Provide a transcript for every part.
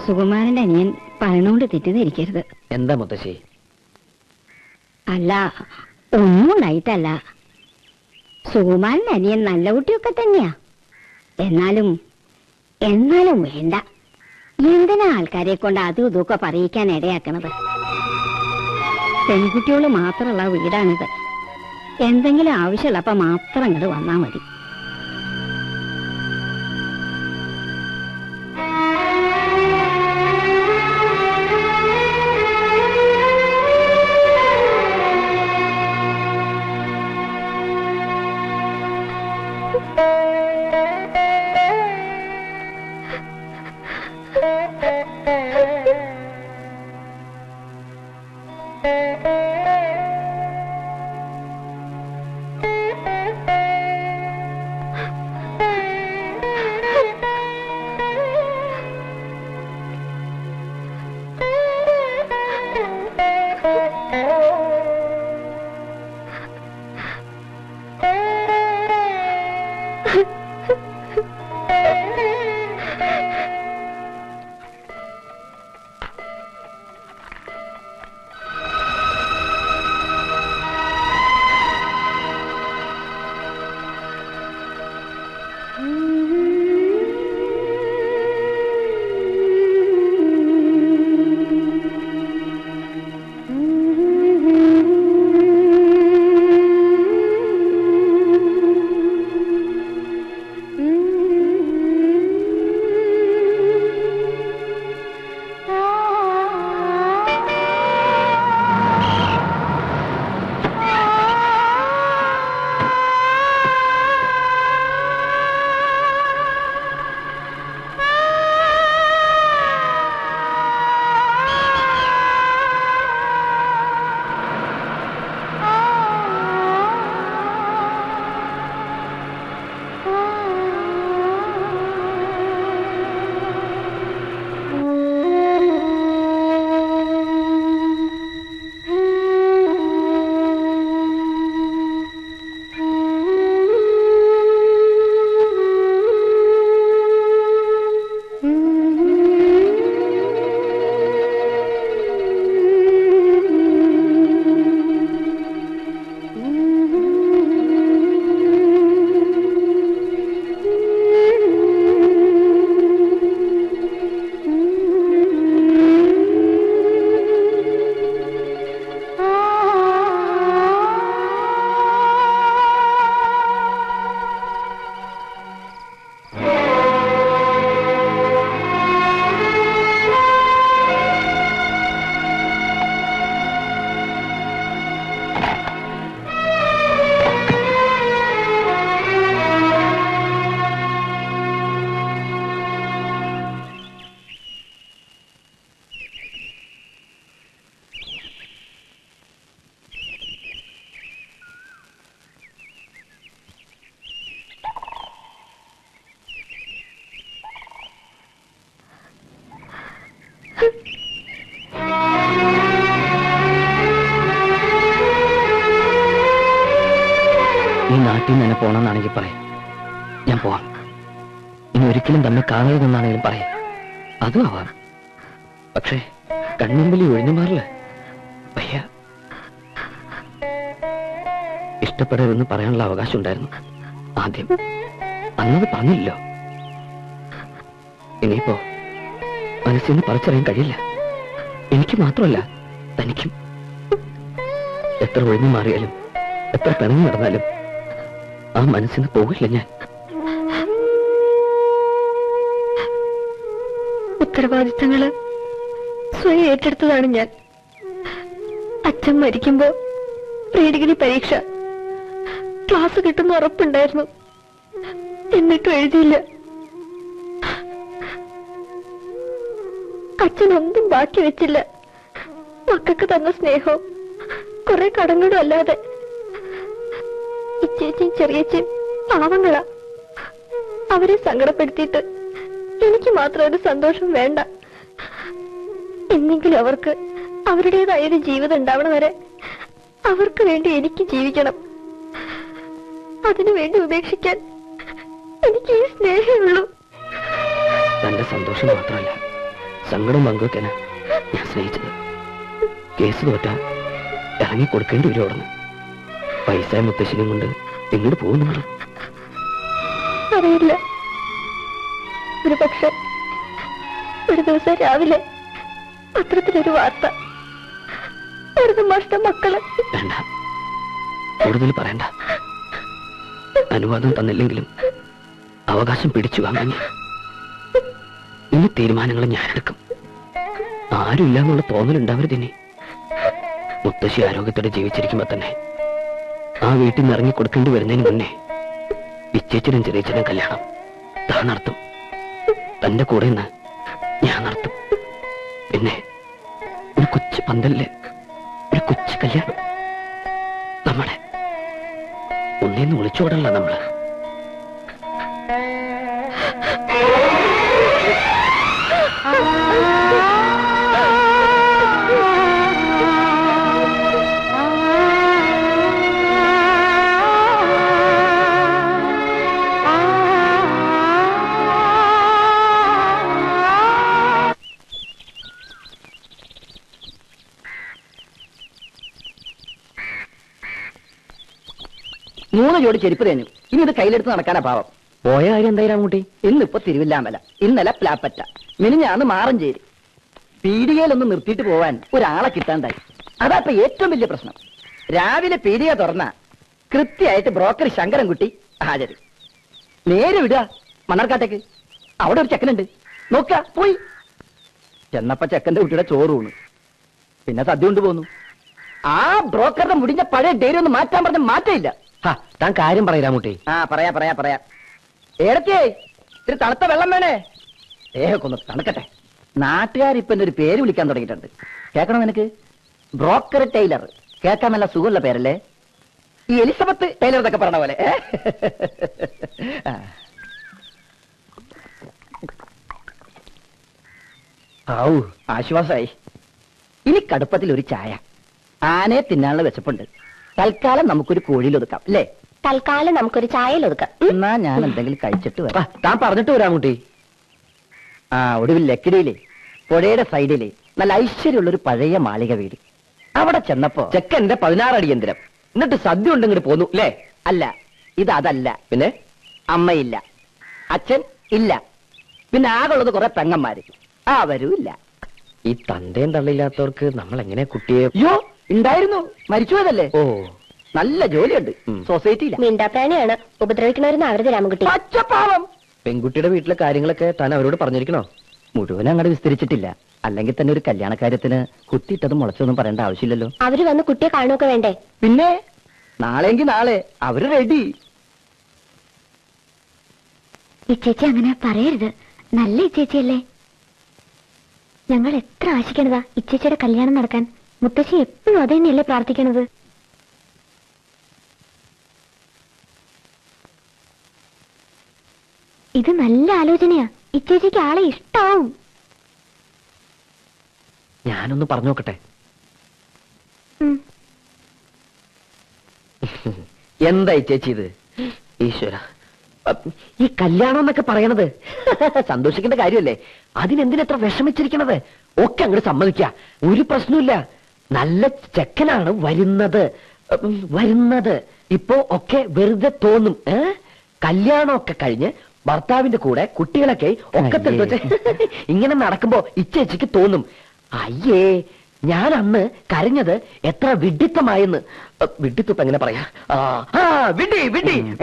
സുകുമാരന്റെ അനിയൻ പറഞ്ഞുകൊണ്ട് തെറ്റിദ്ധരിക്കരുത്. എന്താ മുത്തശ്ശി? അല്ല, ഒന്നും ഉണ്ടായിട്ടല്ല. സുകുമാരന്റെ അനിയൻ നല്ല കുട്ടിയൊക്കെ തന്നെയാ. എന്നാലും വേണ്ട, എന്തിനാ ആൾക്കാരെ കൊണ്ട് അതും ഇതൊക്കെ പറയിക്കാൻ ഇടയാക്കണത്? പെൺകുട്ടിയോള് മാത്രമുള്ള വീടാണിത്. എന്തെങ്കിലും ആവശ്യമുള്ളപ്പോ മാത്രം ഇങ്ങോട്ട് വന്നാ മതി. ഈ നാട്ടിൽ നിന്ന് തന്നെ പോണമെന്നാണെങ്കിൽ പറയാം, ഞാൻ പോവാം. ഇനി ഒരിക്കലും തന്നെ കാണരുതെന്നാണെങ്കിലും പറയാം, അതും ആവാം. പക്ഷേ കൺമുമ്പിൽ ഒഴിഞ്ഞു മാറില്ല. ഭയ്യ, ഇഷ്ടപ്പെടരുതെന്ന് പറയാനുള്ള അവകാശം ഉണ്ടായിരുന്നു ആദ്യം, അന്നത് പറഞ്ഞില്ലല്ലോ. ഇനിയിപ്പോ മനസ്സിൽ നിന്ന് പറിച്ചറിയാൻ കഴിയില്ല. എനിക്ക് മാത്രമല്ല, തനിക്കും. എത്ര ഒഴിഞ്ഞു മാറിയാലും എത്ര പിണങ്ങി നടന്നാലും ആ മനസ്സിന് പോകില്ല ഞാൻ. ഉത്തരവാദിത്തങ്ങള് സ്വയം ഏറ്റെടുത്തതാണ് ഞാൻ. അച്ഛൻ മരിക്കുമ്പോ പ്രീ ഡിഗ്രി പരീക്ഷ ക്ലാസ് കിട്ടുന്ന ഉറപ്പുണ്ടായിരുന്നു, എന്നിട്ടും എഴുതിയില്ല. അച്ഛനൊന്നും ബാക്കി വെച്ചില്ല. മക്കൾക്ക് തന്ന സ്നേഹവും കുറെ കടങ്ങളും അല്ലാതെ. ഇച്ചേച്ചിയും ചെറിയച്ചയും പാവങ്ങളാ. അവരെ സങ്കടപ്പെടുത്തിയിട്ട് എനിക്ക് മാത്രം ഒരു സന്തോഷം വേണ്ട. എന്നെങ്കിലും അവർക്ക് അവരുടേതായൊരു ജീവിതം ഉണ്ടാവണ വരെ അവർക്ക് വേണ്ടി എനിക്ക് ജീവിക്കണം. അതിനു വേണ്ടി ഉപേക്ഷിക്കാൻ എനിക്ക് ഈ സ്നേഹമുള്ളൂ. തന്റെ സന്തോഷം മാത്രമല്ല, സങ്കടം പങ്കുവെക്കാനാ ഞാൻ സ്നേഹിച്ചത്. കേസ് തോറ്റാ ഇറങ്ങി കൊടുക്കേണ്ടി വരും അവിടുന്ന്. പൈസ മുത്തശ്ശിനും കൊണ്ട് എങ്ങോട്ട് പോകും നിങ്ങൾ? അറിയില്ല. ഒരു പക്ഷെ ഒരു ദിവസം രാവിലെ പത്രത്തിലൊരു വാർത്ത, ഒരു മാഷ്ട മക്കള്. വേണ്ട, കൂടുതൽ പറയണ്ട. അനുവാദം തന്നില്ലെങ്കിലും അവകാശം പിടിച്ചു വാങ്ങാൻ ഇനി തീരുമാനങ്ങൾ ഞാനെടുക്കും. ആരുമില്ല എന്നുള്ള തോന്നലുണ്ടാവരുതിനി. മുത്തശ്ശി ആരോഗ്യത്തോടെ ജീവിച്ചിരിക്കുമ്പോ തന്നെ ആ വീട്ടിൽ നിന്ന് ഇറങ്ങി കൊടുക്കേണ്ടി വരുന്നതിന് മുന്നേ ഇച്ചേച്ചനും ചെറിയച്ചനും കല്യാണം താൻ നടത്തും. തന്റെ കൂടെ നിന്ന് ഞാൻ നടത്തും. പിന്നെ ഒരു കൊച്ചു പന്തലില് ഒരു കൊച്ചു കല്യാണം. നമ്മളെ ഒന്നേന്ന് വിളിച്ചോടല്ല നമ്മള്. മൂന്ന് ജോഡി ചെരുപ്പ് തേഞ്ഞു. ഇനി ഇത് കയ്യിലെടുത്ത് നടക്കാനാ പാവം. പോയ കാര്യം എന്തായാലും കൂട്ടി? ഇന്നിപ്പോ തിരുവില്ലാമല, ഇന്നലെ പ്ലാപ്പറ്റ, മിനിഞ്ഞാന്ന് മാറഞ്ചേരി. പീടികയിലൊന്ന് നിർത്തിയിട്ട് പോവാൻ ഒരാളെ കിട്ടാണ്ടായി. അതാ ഇപ്പൊ ഏറ്റവും വലിയ പ്രശ്നം. രാവിലെ പീടിക തുറന്ന കൃത്യമായിട്ട് ബ്രോക്കർ ശങ്കരൻകുട്ടി ഹാജര്. നേരെ വിടുക മണ്ണാർക്കാട്ടേക്ക്. അവിടെ ഒരു ചെക്കനുണ്ട്, നോക്ക പോയി. ചെന്നപ്പോ ചെക്കന്റെ കുട്ടിയുടെ ചോറൂണ്, പിന്നെ സദ്യ കൊണ്ട് പോന്നു. ആ ബ്രോക്കറുടെ മുടിഞ്ഞ പഴയ ഡെയിലി ഒന്ന് മാറ്റാൻ പറഞ്ഞ മാറ്റമില്ല. താൻ കാര്യം പറയാ മുട്ടി. പറയാ ഏടത്തിയേ, ഇത്തിരി തണുത്ത വെള്ളം വേണേ. ദേഹക്കൊന്ന് തണുക്കട്ടെ. നാട്ടുകാരിപ്പൊ എന്റെ ഒരു പേര് വിളിക്കാൻ തുടങ്ങിയിട്ടുണ്ട്. കേൾക്കണം നിനക്ക്? Broker tailor. കേൾക്കാൻ നല്ല സുഖമുള്ള പേരല്ലേ? ഈ എലിസബത്ത് ടൈലർ എന്നൊക്കെ പറഞ്ഞ പോലെ. ആശ്വാസായി. ഇനി കടുപ്പത്തിൽ ഒരു ചായ. ആനയെ തിന്നാനുള്ള വിശപ്പുണ്ട്. തൽക്കാലം നമുക്കൊരു കോഴിയിലൊതുക്കാം അല്ലേ? തൽക്കാലം നമുക്കൊരു ചായയിലൊതുക്കാം. എന്നാ ഞാൻ എന്തെങ്കിലും കഴിച്ചിട്ട് വരാം. താൻ പറഞ്ഞിട്ട് വരാം കുട്ടി. ഒടുവിൽ ലക്കിടിയിലെ പുഴയുടെ സൈഡിലെ നല്ല ഐശ്വര്യമുള്ളൊരു പഴയ മാളിക വീട്. അവിടെ ചെന്നപ്പോ ചെക്കന്റെ 16 അടിയന്തരം, എന്നിട്ട് സദ്യ ഉണ്ട് ഇങ്ങോട്ട് പോന്നു അല്ലേ? അല്ല, അതല്ല. പിന്നെ അമ്മയില്ല, അച്ഛൻ ഇല്ല, പിന്നെ ആകുള്ളത് കുറെ പെങ്ങന്മാര്, അവരും ഇല്ല. ഈ തന്തയും തള്ളില്ലാത്തവർക്ക് നമ്മൾ എങ്ങനെ കുട്ടിയെ? അയ്യോ, ഉണ്ടായിരുന്നു, മരിച്ചുപോയതല്ലേ. ഓ, നല്ല ജോലിയുണ്ട് സൊസൈറ്റിയില്ല. മിണ്ടാപ്രാണിയാണ്, ഉപദ്രവിക്കണവരെന്ന് അവരുടെ രാമൻകുട്ടി. പച്ചപ്പാവം. പെൺകുട്ടിയുടെ വീട്ടിലെ കാര്യങ്ങളൊക്കെ താൻ അവരോട് പറഞ്ഞിരിക്കണോ? മുഴുവൻ അങ്ങോട്ട് വിസ്തരിച്ചിട്ടില്ല. അല്ലെങ്കിൽ തന്നെ ഒരു കല്യാണക്കാര്യത്തിന് കുത്തിയിട്ടതും മുളച്ചൊന്നും പറയേണ്ട ആവശ്യമില്ലല്ലോ. അവര് വന്ന് കുട്ടിയെ കാണുകയൊക്കെ വേണ്ടേ? പിന്നെ നാളെങ്കിൽ നാളെ അവര് റെഡി. ഇച്ചേച്ചി അങ്ങനെ പറയരുത്, നല്ല ഇച്ചേച്ചിയല്ലേ. ഞങ്ങൾ എത്ര ആശിക്കണതാ ഇച്ചേച്ചിയുടെ കല്യാണം നടക്കാൻ. മുത്തശ്ശി എപ്പോഴും അത് തന്നെയല്ലേ പ്രാർത്ഥിക്കണത്. ഇത് നല്ല ആലോചനയാ. ഇച്ചേച്ചിക്ക് ആളെ ഇഷ്ടാവും. ഞാനൊന്ന് പറഞ്ഞു നോക്കട്ടെ. എന്തായി ചേച്ചി ഇത്? ഈശ്വര, ഈ കല്യാണം എന്നൊക്കെ പറയണത് സന്തോഷിക്കേണ്ട കാര്യമല്ലേ? അതിനെന്തിനെത്ര വിഷമിച്ചിരിക്കണത്? ഒക്കെ അങ്ങോട്ട് സമ്മതിക്ക, ഒരു പ്രശ്നമില്ല. നല്ല ചെക്കനാണ് വരുന്നത്. ഇപ്പോ ഒക്കെ വെറുതെ തോന്നും. കല്യാണമൊക്കെ കഴിഞ്ഞ് ഭർത്താവിന്റെ കൂടെ കുട്ടികളൊക്കെ ഒക്കെ വെച്ച് ഇങ്ങനെ നടക്കുമ്പോ ഇച്ചേച്ചിക്ക് തോന്നും, അയ്യേ ഞാൻ അന്ന് കരഞ്ഞത് എത്ര വിഡിത്തമായെന്ന്. വിഡിത്തം എങ്ങനെ പറയാ?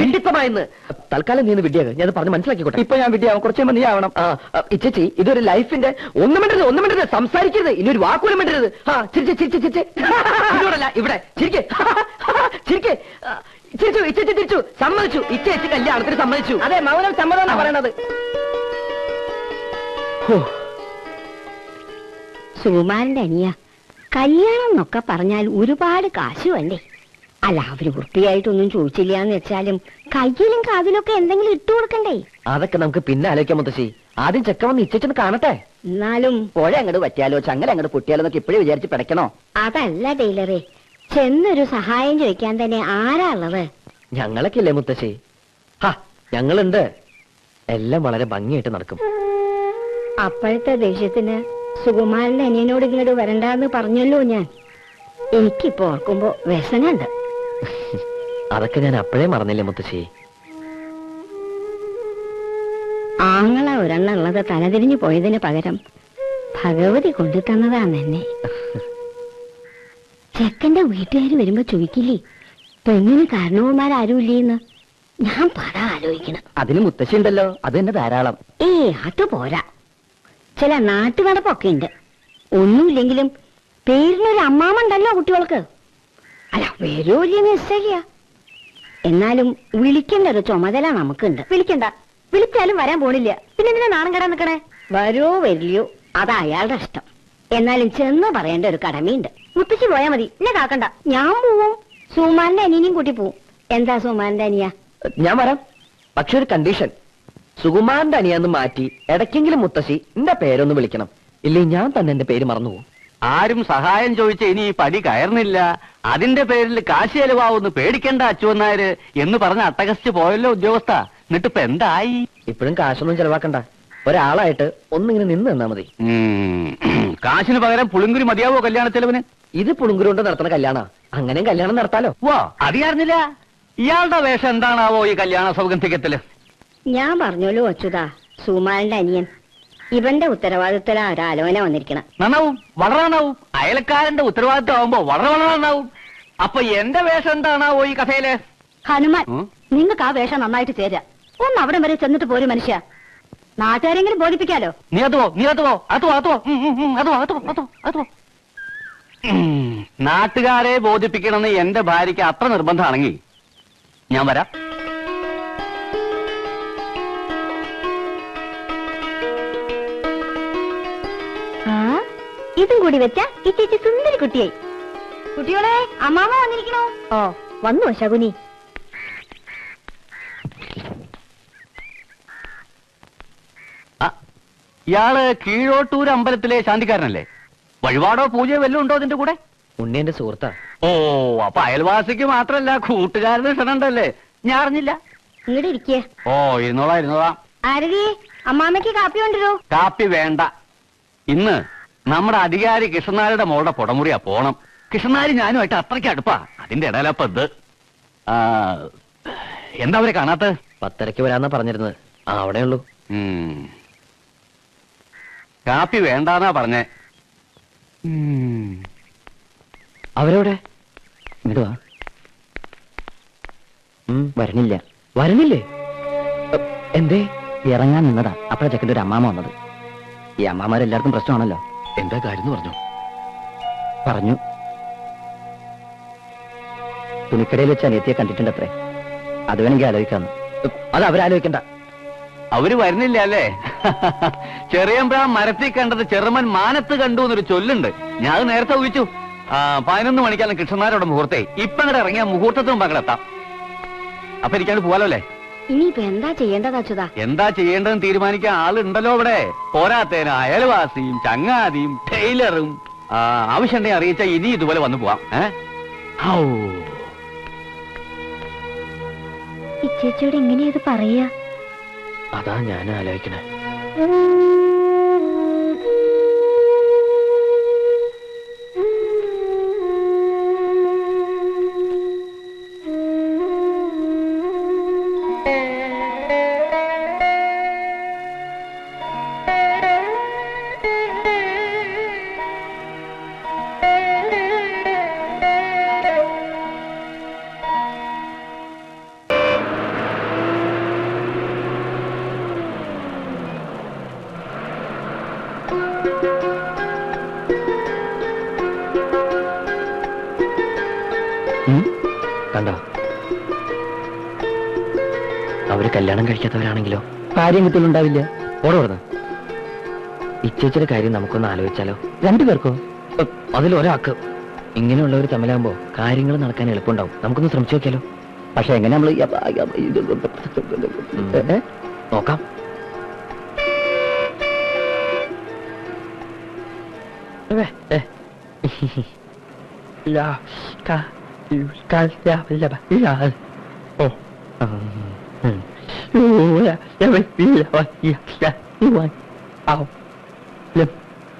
വിഡിത്തമായെന്ന്. തൽക്കാലം നീ വിഡിയാക, ഞാൻ പറഞ്ഞ് മനസ്സിലാക്കിക്കോട്ടെ. ഇപ്പൊ ഞാൻ വിഡിയാവും, കുറച്ച് നീ ആവണം. ഇച്ചേച്ചി, ഇതൊരു ലൈഫിന്റെ ഒന്നും മിണ്ടരുത്, സംസാരിക്കരുത്, ഇനി ഒരു വാക്കുപോലും മിണ്ടരുത്. ഇതോടല്ല ഇവിടെ ചിരിക്കേ. ചിരിച്ചു, സമ്മതിച്ചു. ഇച്ചേച്ചി കല്യാണത്തിന് സമ്മതിച്ചു. അതെ, മൗനം സമ്മതം എന്നാ പറയണത്. സുകുമാരന്റെ അനിയ, കല്യാണം എന്നൊക്കെ പറഞ്ഞാൽ ഒരുപാട് കാശ് വേണ്ടേ? അല്ല, അവര് വൃത്തിയായിട്ടൊന്നും ചോദിച്ചില്ല എന്ന് വെച്ചാലും കയ്യിലും കാതിലൊക്കെ എന്തെങ്കിലും ഇട്ടു കൊടുക്കണ്ടേ? അതൊക്കെ നമുക്ക് പിന്നെ ആലോചിക്കാം മുത്തശ്ശി. ആദ്യം ചെക്കൻ വന്ന് ഇച്ചേച്ചൊന്ന് കാണട്ടെ. എന്നാലും പുഴ അങ്ങോട്ട് പറ്റിയാലോ ചങ്ങല അങ്ങോട്ട് പൊട്ടിയാലോ എന്നൊക്കെ ഇപ്പോഴേ വിചാരിച്ച് പിടയ്ക്കണോ? അതല്ല ടൈലറെ, ചെന്നൊരു സഹായം ചോദിക്കാൻ തന്നെ ആരാ ഉള്ളത്? ഞങ്ങളൊക്കെ ഇല്ലേ മുത്തശ്ശി? ഞങ്ങളുണ്ട്. എല്ലാം വളരെ ഭംഗിയായിട്ട് നടക്കും. അപ്പോഴത്തെ ദേഷ്യത്തിന് സുകുമാരന്റെ അനിയനോട് ഇങ്ങോട്ട് വരണ്ടെന്ന് പറഞ്ഞല്ലോ ഞാൻ. എനിക്കിപ്പോ ഓർക്കുമ്പോ വ്യസനുണ്ട്. അതൊക്കെ ഞാൻ അപ്പോഴേ മറന്നില്ലേ മുത്തശ്ശി. ആങ്ങള ഒരെണ്ണം ഉള്ളത് തലതിരിഞ്ഞു പോയതിന് പകരം ഭഗവതി കൊണ്ടു തന്നതാണ് എന്നെ. ചെക്കന്റെ വീട്ടുകാർ വരുമ്പോ ചോദിക്കില്ലേ പെണ്ണിന് കാരണവന്മാരാരുമില്ലേന്ന്? ഞാൻ പട ആലോചിക്കണം. അതിന് മുത്തശ്ശി ഉണ്ടല്ലോ, അത് തന്നെ ധാരാളം. അത് പോരാ. ചില നാട്ടുനടപ്പൊക്കെ ഉണ്ട്. ഒന്നുമില്ലെങ്കിലും പേരിനൊരു അമ്മാമുണ്ടല്ലോ കുട്ടികൾക്ക്. അല്ല, വരൂല്ലേ നിശ്ചയ. എന്നാലും വിളിക്കേണ്ട ഒരു ചുമതല നമുക്കുണ്ട്. വിളിക്കണ്ട, വിളിച്ചാലും വരാൻ പോണില്ല. പിന്നെ എന്തിനാ നാണം കെടാൻ നിക്കണേ? വരോ വരില്ലയോ അത് അയാളുടെ ഇഷ്ടം. എന്നാലും ചെന്ന് പറയേണ്ട ഒരു കടമയുണ്ട്. മുത്തശ്ശി പോയാ മതി, എന്നെ കാക്കണ്ട. ഞാൻ പോവും. സുമാന്റെ അനിയനെയും കൂട്ടി പോവും. എന്താ സുമാന്റെ അനിയ? ഞാൻ വരാം, പക്ഷെ ഒരു കണ്ടീഷൻ. സുകുമാരന്റെ അനിയാന്ന് മാറ്റി ഇടയ്ക്കെങ്കിലും മുത്തശ്ശി എന്റെ പേരൊന്ന് വിളിക്കണം. ഇല്ലേ ഞാൻ തന്നെ എന്റെ പേര് മറന്നുപോകും. ആരും സഹായം ചോദിച്ച ഇനി ഈ പടി കയറുന്നില്ല, അതിന്റെ പേരിൽ കാശ് ചെലവാവുന്ന് പേടിക്കണ്ട അച്ചുവന്നാര് എന്ന് പറഞ്ഞ് അട്ടകസിച്ച് പോയല്ലോ ഉദ്യോഗസ്ഥ. എന്നിട്ടിപ്പ എന്തായി? ഇപ്പോഴും കാശൊന്നും ചെലവാക്കണ്ട, ഒരാളായിട്ട് ഒന്നിങ്ങനെ നിന്ന് തന്നാ മതി. കാശിന് പകരം പുളിങ്കുരി മതിയാവോ കല്യാണ ചെലവിന്? ഇത് പുളുങ്കുരു കൊണ്ട് നടത്തുന്ന കല്യാണ, അങ്ങനെയും കല്യാണം നടത്താലോ. വാ, അറിയാറിഞ്ഞില്ല. ഇയാളുടെ വേഷം എന്താണാവോ ഈ കല്യാണ സൗഗന്ധികത്തില്? ഞാൻ പറഞ്ഞോളൂ അച്യുതാ, സുമാരന്റെ അനിയൻ. ഇവന്റെ ഉത്തരവാദിത്തല ഒരാലോചന വന്നിരിക്കണം. നന്നാവും, വളരെ നന്നാവും. അയലക്കാരന്റെ ഉത്തരവാദിത്തം ആവുമ്പോ വളരെ നന്നാവും. അപ്പൊ എന്റെ വേഷം എന്താണാവോ ഈ കഥയില്? ഹനുമാൻ, നിങ്ങൾക്ക് ആ വേഷം നന്നായിട്ട് ചേരാ. ഒന്ന് അവിടെ വരെ ചെന്നിട്ട് പോരും മനുഷ്യ. നാട്ടുകാരെങ്കിലും ബോധിപ്പിക്കാലോ. നീ അതോ നാട്ടുകാരെ ബോധിപ്പിക്കണമെന്ന് എന്റെ ഭാര്യയ്ക്ക് അത്ര നിർബന്ധമാണെങ്കിൽ ഞാൻ വരാം. ഇതും കൂടി വെച്ചാ ഈ ചേച്ചി സുന്ദരി കുട്ടിയായി. കുട്ടികളെ, അമ്മാമ വന്നിരിക്കണോ? ഓ, വന്നു ശകുനി. ഇയാള് കീഴോട്ടൂർ അമ്പലത്തിലെ ശാന്തിക്കാരനല്ലേ? വഴിപാടോ പൂജയോ വല്ലതും ഉണ്ടോ അതിന്റെ കൂടെ? ഉണ്ണിയന്റെ സുഹൃത്താ. ഓ, അപ്പൊ അയൽവാസിക്ക് മാത്രല്ല കൂട്ടുകാരന് ക്ഷണുണ്ടല്ലേ? ഞാൻ അറിഞ്ഞില്ല. ഇങ്ങോട്ട് ഇരിക്കേ. ഓ, ഇരുന്നോളാം. ആരതി, അമ്മാമ്മയ്ക്ക് കാപ്പി കൊണ്ടുവരൂ. കാപ്പി വേണ്ട. ഇന്ന് നമ്മുടെ അധികാരി കൃഷ്ണനാരുടെ മോളുടെ പുടമുറിയാ പോണം. കൃഷ്ണനാരി ഞാനുമായിട്ട് അത്രയ്ക്ക് അടുപ്പാ. അതിന്റെ ഇടയിലപ്പ ഇത്. എന്താ അവരെ കാണാത്ത? 10:30 വരാന്നാ പറഞ്ഞിരുന്നത്. അവിടെയുള്ളൂ. കാപ്പി വേണ്ടാന്നാ പറഞ്ഞേ. അവരെവിടെ? ഇങ്ങോട്ട് വാ. വരണില്ലേ? എന്തേ? ഇറങ്ങാൻ നിന്നതാ. അപ്പഴാ ചെക്കൻ്റെ ഒരു അമ്മാമ വന്നത്. ഈ അമ്മാമാരെല്ലാവർക്കും പ്രശ്നമാണല്ലോ. എന്താ കാര്യം പറഞ്ഞു? തുണിക്കടയിൽ വെച്ച് അനിയത്തിയെ കണ്ടിട്ടുണ്ടത്രേ. അത് വേണമെങ്കിൽ ആലോചിക്കാന്ന്. അത് അവരാലോചിക്കണ്ട. അവര് വരുന്നില്ല അല്ലേ? ചെറിയമ്പ്രാൻ മരത്തിൽ കണ്ടത് ചെറുമൻ മാനത്ത് കണ്ടു എന്നൊരു ചൊല്ലുണ്ട്. ഞാൻ അത് നേരത്തെ ഊഹിച്ചു. 11 മണിക്കാണ് കൃഷ്ണനാരോടെ മുഹൂർത്തേ. ഇപ്പൊ അങ്ങോട്ട് ഇറങ്ങിയ മുഹൂർത്തത്തിന് മുമ്പ് അങ്ങോട്ട് എത്താം. അപ്പൊ എനിക്കങ്ങോട്ട് പോവാലോ അല്ലേ? ഇനിയിപ്പോ എന്താ ചെയ്യേണ്ടത് അച്യുതാ? എന്താ ചെയ്യേണ്ടതെന്ന് തീരുമാനിക്കാൻ ആളുണ്ടല്ലോ ഇവിടെ. പോരാത്തേന് അയൽവാസിയും ചങ്ങാതിയും ടൈലറും. ആവശ്യമുണ്ടെങ്കിൽ അറിയിച്ചാൽ ഇനി ഇതുപോലെ വന്നു പോവാം. ഈ ചേച്ചിയോട് എങ്ങനെയത് പറയാ? അതാ ഞാൻ ആലോചിക്കണേ. കണ്ടോ? അവര് കല്യാണം കഴിക്കാത്തവരാണെങ്കിലോ കാര്യം കിട്ടലുണ്ടാവില്ല. ഓടോടുന്ന ഇച്ചേച്ചിയുടെ കാര്യം നമുക്കൊന്ന് ആലോചിച്ചാലോ? 2 പേർക്കോ? അതിലൊരാൾക്ക്. ഇങ്ങനെയുള്ളവർ തമ്മിലാകുമ്പോ കാര്യങ്ങൾ നടക്കാൻ എളുപ്പമുണ്ടാവും. നമുക്കൊന്ന് ശ്രമിച്ചു നോക്കിയാലോ? പക്ഷെ എങ്ങനെ നമ്മള് നോക്കാം. ല